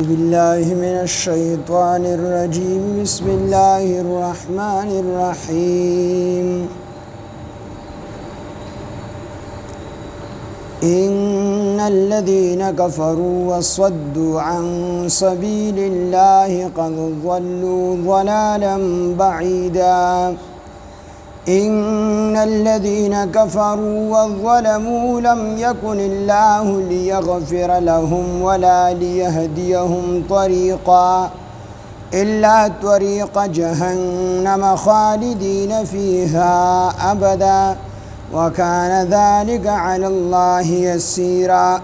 بالله من الشيطان الرجيم بسم الله الرحمن الرحيم إن الذين كفروا وصدوا عن سبيل الله قد ضلوا ضلالا بعيدا إن الذين كفروا وظلموا لم يكن الله ليغفر لهم ولا ليهديهم طريقا إلا طريق جهنم خالدين فيها أبدا وكان ذلك على الله يسيرا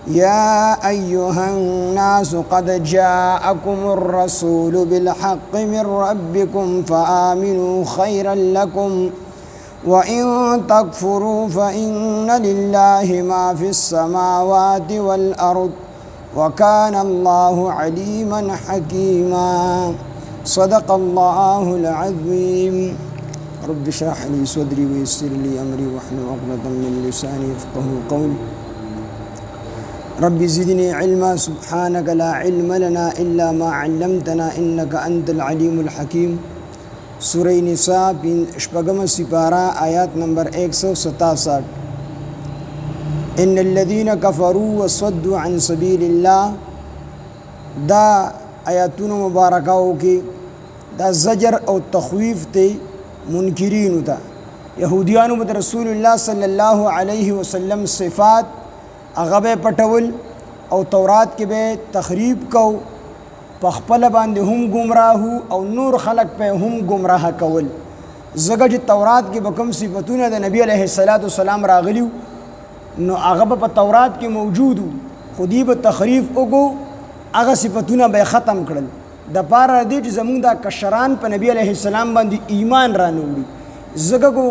يا أيها الناس قد جاءكم الرسول بالحق من ربكم فآمنوا خيرا لكم وإن تكفروا فإن لله ما في السماوات والأرض وكان الله عليما حكيما صدق الله العظيم رب اشرح لي صدري ويسر لي أمري واحلل عقدة من لساني يفقهوا قولي رب زدني علما سبحانك لا علم لنا إلا ما علمتنا إنك أنت العليم الحكيم سورة نساء شپږم سپارہ آیات نمبر 167 إن الذين كفروا وصدوا عن سبيل الله دا آیاتون مبارکاو کی دا زجر او تخویف تے منکرینو تا یهودیانو بد رسول الله صلی الله علیه وسلم صفات اغبه پټول او تورات کې به تخریب کو پخپل باندې هم گمراه او نور خلق په هم گمراه کول زګه چې تورات کې بکم صفاتونه د نبی علیه الصلاۃ والسلام راغلیو نو هغه په تورات کې موجود خودی به تخریب وګو هغه صفاتونه به ختم کړل د پاره دې چې زمونږ د کشران په نبی علیه السلام باندې ایمان رانوړي زګه کو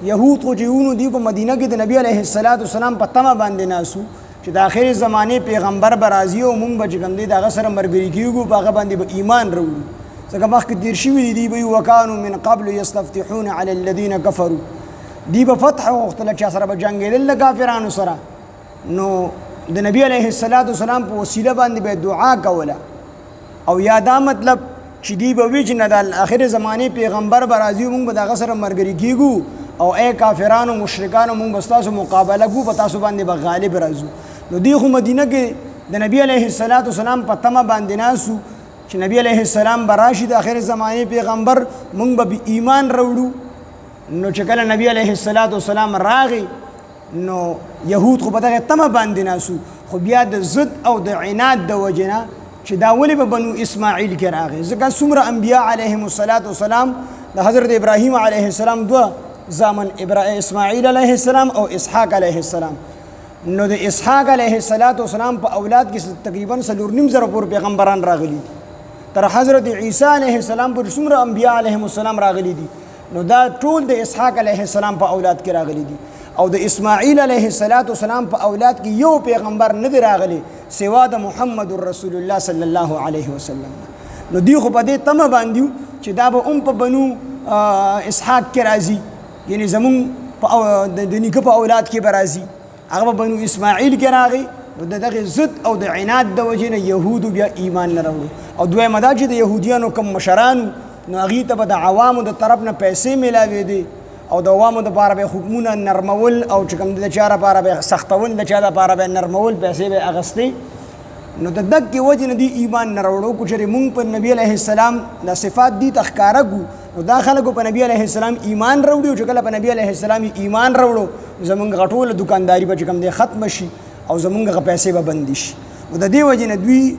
یهود خو جیونو دی په مدینه کې د نبی علیه السلام په تمه باندې ناسو چې د آخر زمانه پیغمبر برازي او مونږ به کوم دی دغه سره مرګري کیږو په هغه باندې به ایمان وروړو ځکه مخکې تیر شوي دی به وکانو من قبل یستفتحون علی الذین کفروا دی به فتح وختل چې سره به جنگیدل کافرانو سره نو د نبی علیه السلام په وسیله باندې به دعا کوله او یا دا مطلب چې دی به وی چې نه د آخر زمانه پیغمبر برازي مونږ به دغه سره مرګري کیږو او اے کافرانو مشرکانو مونږ بستاسو مقابله کو په تاسو باندې به غالب راځو نو دی خو مدینه کې د نبی علیه السلام په تمه باندې ناسو چې نبی علیه السلام براشي د آخر زمانه پیغمبر مونږ به ایمان راوړو نو چې کله نبی علیه السلام راغی نو یهود خو په دغه تمه باندې ناسو خو بیا د ضد او د عناد د وجنه چې دا ولې به بنو اسماعیل کې راغی ځکه څومره انبیا علیهم السلام د حضرت ابراهیم علیه السلام دوه زامن اسماعیل علیه السلام او اسحاق علیه السلام نو د اسحاق علیه السلام په اولاد کې تقریبا 4.5 پور پیغمبران راغلي تر حضرت عیسی علیه السلام پر څومره انبیا علیهم السلام راغلي دي نو دا ټول د اسحاق علیه السلام په اولاد کې راغلي دي او د اسماعیل علیه السلام په اولاد کې یو پیغمبر نه دی راغلی سوا د محمد رسول الله صلی الله علیه وسلم نو دی خو په دې تمه باندې چې دا به په بنو اسحاق کې راځي یعنی زمون د نیکه په اولاد کې برازي هغه بنو اسماعیل کې راغی نو دغه ضد او د عناد د وجې نه یهودو بیا ایمان نه راوړي او دویمه دا چې د یهودیانو کوم مشران نو هغې ته به د عوامو د طرف نه پیسې میلاوېدې او د عوامو دپاره به حکمونه نرمول او چې کوم د چا لپاره به سختول د چا لپاره به نرمول پیسې به اخیستې نو د دغې وجې نه دي ایمان نه راوړو کو چېرې مونږ په نبي علیه السلام د صفات دي ته ښکاره کړو نو دا خلکو په نبی علیه السلام ایمان راوړي او چې کله په نبی علیه السلام ایمان راوړو زمونږ غټوله دکانداري به چې کوم دی ختم شي او زمونږ پیسې به بندي شي نو د دې وجې نه دوی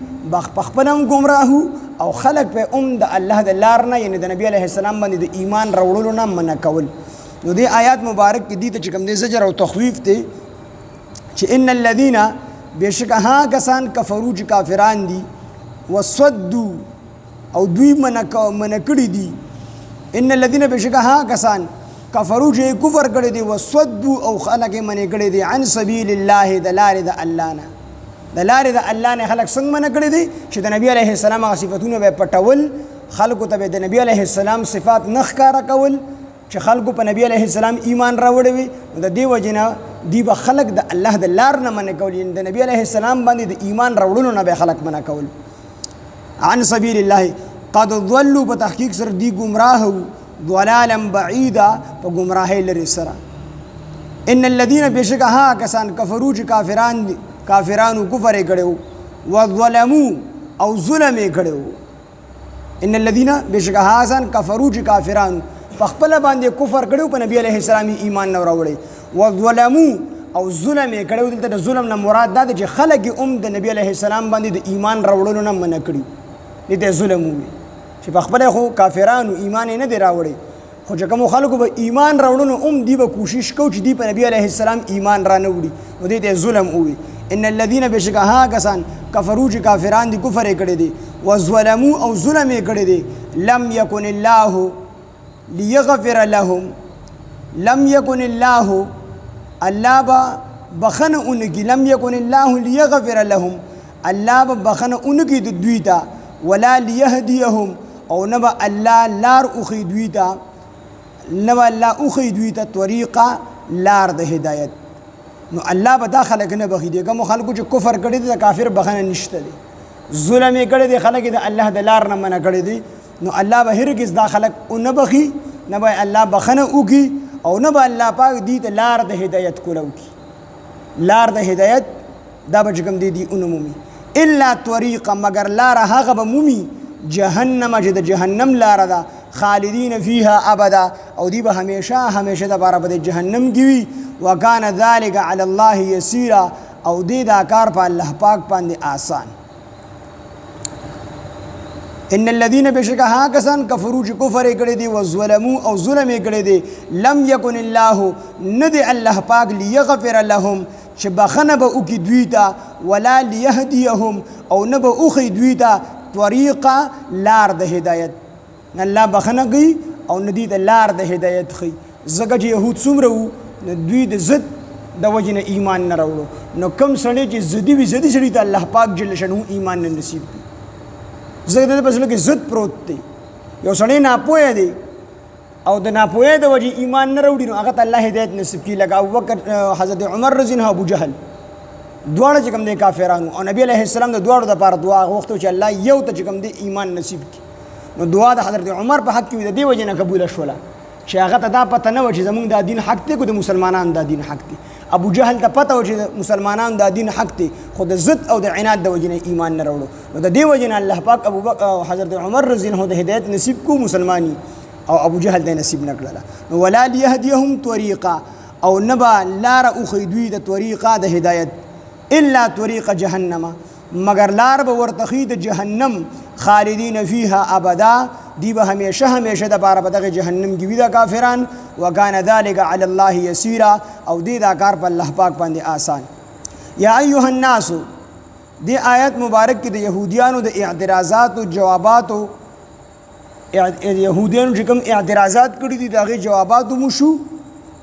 پخپله هم ګمراه او خلک په د الله د لار نه یعنې د نبی علیه السلام باندې د ایمان راوړلو نه منع کول نو دې آیات مبارک کې دي ته چې کوم دی زجر او تخویف دی چې ان الذین بېشکه هغه کسان کفرو چې کافران دي وصدو او دوی منع کړي دي ان الذين بشکها کسان کفرو چې کفر کړي دي وصدوا او خلق منع کړي دي عن سبيل الله د لارې د الله نه د لارې د الله نه خلق څنګه منع کړي دي چې د نبی عليه السلام صفاتونه به پټول خلقو ته د نبی عليه السلام صفات نه ښکارا کول چې خلکو په نبی علیه السلام ایمان راوړی وي د دې وجې نه دی به خلق د الله د لار نه منع کول، یعنی د نبی علیه السلام باندې د ایمان راوړلو نه به خلق منع کول. عن سبیل الله قد ضلوا، په تحقیق سره دی گمراه ضلالا بعیدا، په گمراهی لري سره. ان الذين بشکه ها کسان کفرو چې کافرانو کفر یې کړی وظلموا او ظلم یې کړی. ان الذين بشکه ها کسان کفرو چې کافرانو په خپل باندې کفر کړو، په نبی علیه السلام ایمان نه راوړی. وظلموا او ظلم یې کړو، دلته د ظلم نه مراد دا دی چې خلک یې د نبی علیه السلام باندې د ایمان راوړلو نه منع کړي، دې ته ظلم ووایي چې په خپله خو کافرانو ایمان یې نه دی راوړی، خو چې کومو خلکو به ایمان راوړلو دی به کوشش کوو چې دی په نبی علیه السلام ایمان را نه وړي، نو دې ته ظلم ووایي. ان الذین بشکه ها کسان کفرو چې کافران دي کفر یې کړی دی، وظلموا او ظلم یې کړی دی، لم یکن الله لیغفر لهم، لم یکن الله الله با بخنه اونکی، لم یکن الله لیغفر لهم الله با بخنه اونکی د دوی ته، ولا لیهدیهم او نه به الله لار اوخی دوی ته، نه به الله اوخی دوی ته طریقه لار د هدایت. نو الله به دا خلک نه بخي دی، کوم خلکو چې کفر کړی دی د کافر بخنه نشته دی، ظلم یې کړی دی، خلک د الله د لار نه منع کړی دی، نو الله به هرگز دا خلک نه بخي، نه به الله بخنه وکي او نه به الله پاک دی ته لار د هدایت کولو کی. لار د هدایت دا به چې کوم دی اونمومي، الا طریقه مگر لار هغه به مومي جهنم چې د جهنم لار ده، خالدین فیها ابدا او دی به همیشه د پاره په جهنم کې وي. وکانه ذلک علی الله یسیرا او دی دا کار په الله پاک باندې آسان. ان الذين بشکه ها کسان کفرو چې کفر یې کړی دی، وظلموا او ظلم یې کړی دی، لم یکن الله ندی الله پاک لیغفر لهم چې بخنه به وکړي دوی ته، ولا لیهدیهم او نه به وښیي دوی ته طریقه لار د هدایت، الله بخنه کوي او نه دوی ته لار د هدایت ښیي. ځکه چې یهود څومره وو دوی د ضد د وجې نه ایمان نه راوړو، نو کوم سړی چې ضدي وي ضدي سړي ته الله پاک جل شانه ایمان نه نصیب کړي. ځکه د دې په زړه کې ضد پروت دی، یو سړی ناپوهه دی او د ناپوهۍ د وجې ایمان نه راوړي، نو هغه ته الله هدایت نصیب کړي. لکه ابوبکر حضرت عمر رضی الله ابو جهل دواړه چې کوم دی کافرانو، او نبی علیه السلام د دواړو دپاره دعا غوښته چې الله یو ته چې کوم دی ایمان نصیب کړي. نو دعا د حضرت عمر په حق کې د دې وجې نه قبوله شوله چې هغه ته دا پته نه وه چې زمونږ دا دین حق دی، که د مسلمانانو دا دین حق دی. ابو جهل ته پته و چې د مسلمانانو دا دین حق دی، خو د ضد او د عناد د وجې نه ایمان نه راوړو. نو د دې وجې نه الله پاک حضرت عمر رضی الله د هدایت نصیب کو مسلمانی، او ابو جهل د نصیب نه کړله. نو ولا لیهدیهم طریقه او نه به لاره وښیي دوی د طریقه د هدایت، الا طریق جهنم مگر لار به ورته ښیي د جهنم، خالدین فیها ابدا دی به همیشه د پاره په دغه جهنم کې وي د کافران. وکانه ذلک علی الله یسیرا او دی دا کار په الله پاک باندې آسان. یا ایها الناس دی آیت مبارک کې د یهودیانو د اعتراضات او جواباتو، یهودیانو چې کوم اعتراضات کړي دي د هغې جوابات هم شو،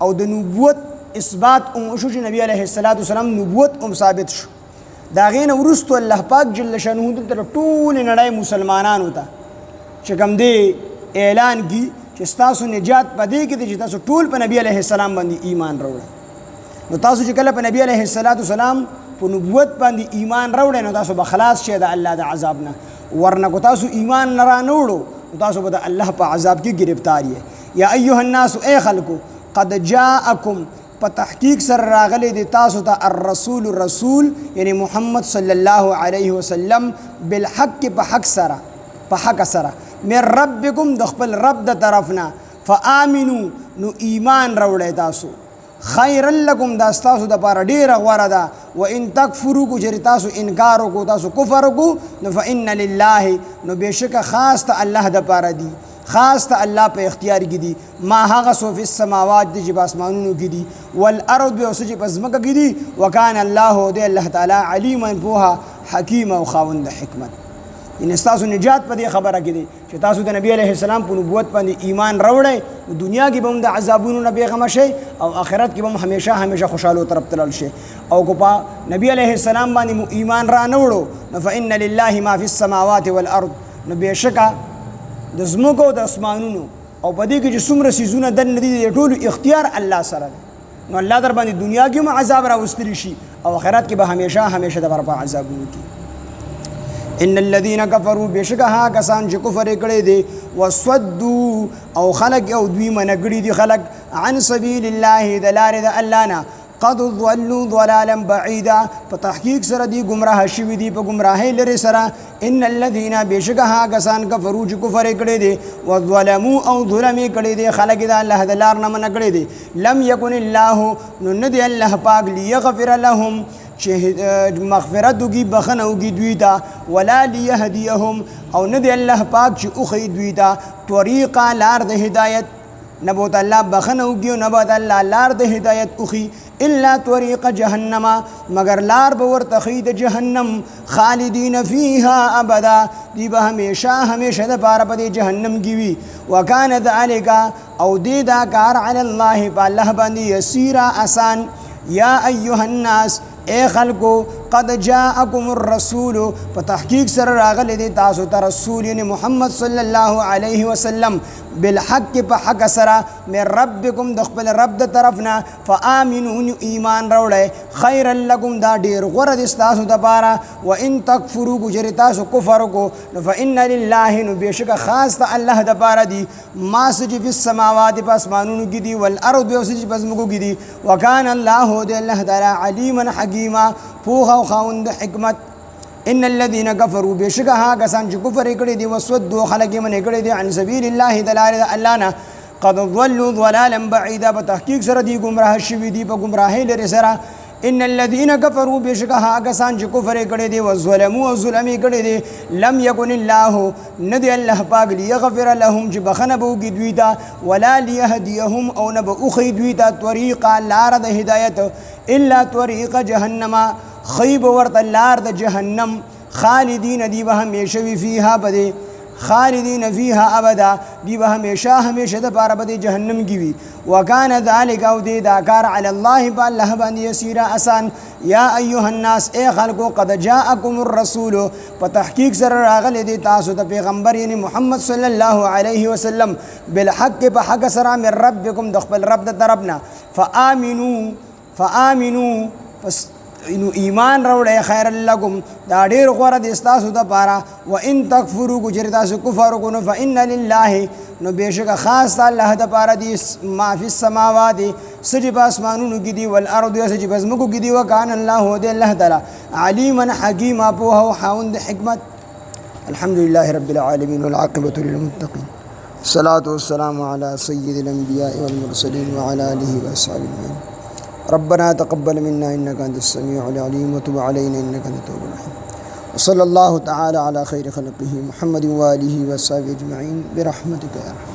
او د نبوت اثبات هم شو چې نبی علیه السلام نبوت هم ثابت شو. د هغې نه وروستو الله پاک جل شانه دلته د ټولې نړۍ مسلمانانو ته چې کوم دی اعلان کی چې ستاسو نجات په دې کې دی چې تاسو ټول په نبی علیه السلام باندې ایمان راوړئ. نو تاسو چې کله په نبی علیه السلام په نبوت باندې ایمان راوړئ، نو تاسو به خلاص شئ د الله د عذاب نه، ورنه که تاسو ایمان نه را نه وړو نو تاسو به د الله په عذاب کې ګرفتار یې. یا ایها الناس ای خلکو، قد جاءکم په تحقیق سره راغلی دی تاسو ته الرسول رسول یعنی محمد صلی الله علیه وسلم بالحق په حق سره من ربکم د خپل رب د طرفنا، فآمنو نو ایمان راوړئ تاسو، خیر لکم دا ستاسو دپاره ډیره غوره ده. و ان تکفرو کو چېرې تاسو انکار وکړو تاسو کفر وکړو، نو فإن لله نو بېشکه خاص ته الله دپاره دي، خاص ته الله په اختیار کې دي، ما هغه څه فی السماوات دي چې په اسمانونو کې دي، والارض او څه چې په ځمکه کې دي، وکان الله دی الله تعالی علیما پوهه، حکیم او خاوند حکمت. ان ستاسو نجات په دې خبره کې دی چې تاسو د نبی علیه السلام په نبوت باندې ایمان راوړئ، دنیا کې به هم د عذابونو نه بېغمه شئ او آخرت کې به هم همیشه خوشحالو طرف ته لاړ شئ. او که په نبی علیه السلام باندې مو ایمان را نه وړو، نو فإن لله ما فی السماوات والارض نو بېشکه د ځمکو او د اسمانونو او په دې کې چې څومره څیزونه دننه دي د ټولو اختیار الله سره دی. نو الله در باندې دنیا کې هم عذاب راوستلی شي او آخرت کې به همیشه د برپا عذابونه کی. ان الذين كفروا بشکها کسان چې کفر کړي دي وسدوا او خلق او دوی منګړي دي خلق عن سبيل الله د لارې د الله نه قد ضلوا ضلالا بعيدا په تحقیق سره دی گمراه شوي دي په گمراهۍ لري سره. ان الذين بشکها کسان کفروا چې کفر کړي دي وظلموا او ظلم کړي دي خلق د الله د لار نه منګړي دي لم يكن الله نو ندي الله پاک ليغفر لهم چې مغفرت وکي بخنه وکي دوی ته ولا ليهديهم او ندي الله پاک چې اوخي دوی ته طریقه لار د هدایت نبوت الله بخنه وکي نبوت الله لار د هدایت اوخي الا طريق جهنم مگر لار بور تخید جهنم خالدین فيها ابدا دی به همیشه د پاره په جهنم کی وی وکانه ذلک او دی دا کار علی الله په الله باندې یسیرا آسان. یا ایها الناس اے خلقو قد جاءکم الرسول په تحقیق سره راغلی دی تاسو ته رسول یعنی محمد صلی الله علیه وسلم بالحق په حق سره من ربکم د خپل رب د طرفنا فآمنون ایمان راوړی خیر لکم دا ډیر غوره دی تاسو دپاره وان تکفروا کچر تاسو کفر کو فان لله نو بېشکه خاص ته الله دپاره دی ما څه چې فی السماوات په اسمانونو کې دي والارض او څه چې په ځمکو کې دي وکان الله دی الله تعالی علیما حکیما پوهه او خاوند حکمت. ان الذين كفروا بشکها کسان چې کفر کړي دي وسدوا خلق من کړي دي عن سبيل الله دلال الله نه قد ضلوا ضلالا بعيدا په تحقیق سره دي گمراه شوي دي په گمراهۍ لري سره. ان الذين كفروا بشکها کسان چې کفر کړي دي وظلموا او ظلم کړي دي لم يكن الله ندي الله پاک ليغفر لهم چې بخنه بو کې دوی ته ولا ليهديهم او نه به اخي دوی ته طریقه لار د هدایت الا طریق جهنم خیب ورته لار د جهنم خالدین دی به همیشه وي فيها بده خالدین فيها ابدا دی به همیشه د پاره بده جهنم کی وي وکانه ذلک او دی دا کار علی الله بالله باندې یسیرا آسان. یا ایها الناس اے خلقو قد جاءکم الرسول په تحقیق سره راغلی دی تاسو ته پیغمبر یعنی محمد صلی الله علیه وسلم بالحق په حق سره من ربکم د خپل رب د طرفنا فآمنوا انو ایمان راوړی خیر لکم دا ډیر غوره دی ستاسو دپاره وان تکفروا کچر تاسو کفر وکړو نو فان لله نو بېشکه خاص الله دپاره دی ما فی السماوات څه چې په اسمانونو کې دي والارض څه چې په ځمکو کې دي وکان الله دی الله تعالی علیما حکیما پوهه او خاوند حکمت. الحمد لله رب العالمین والعاقبة للمتقین الصلاة والسلام على سید الانبیاء والمرسلین وعلى آله واصحابه اجمعین. ربنا تقبل منا إنك أنت السميع العليم وتب علينا إنك أنت التواب الرحيم. وصلى الله تعالى على خير خلقه محمد وآله وصحبه أجمعين برحمتك يا رحمن.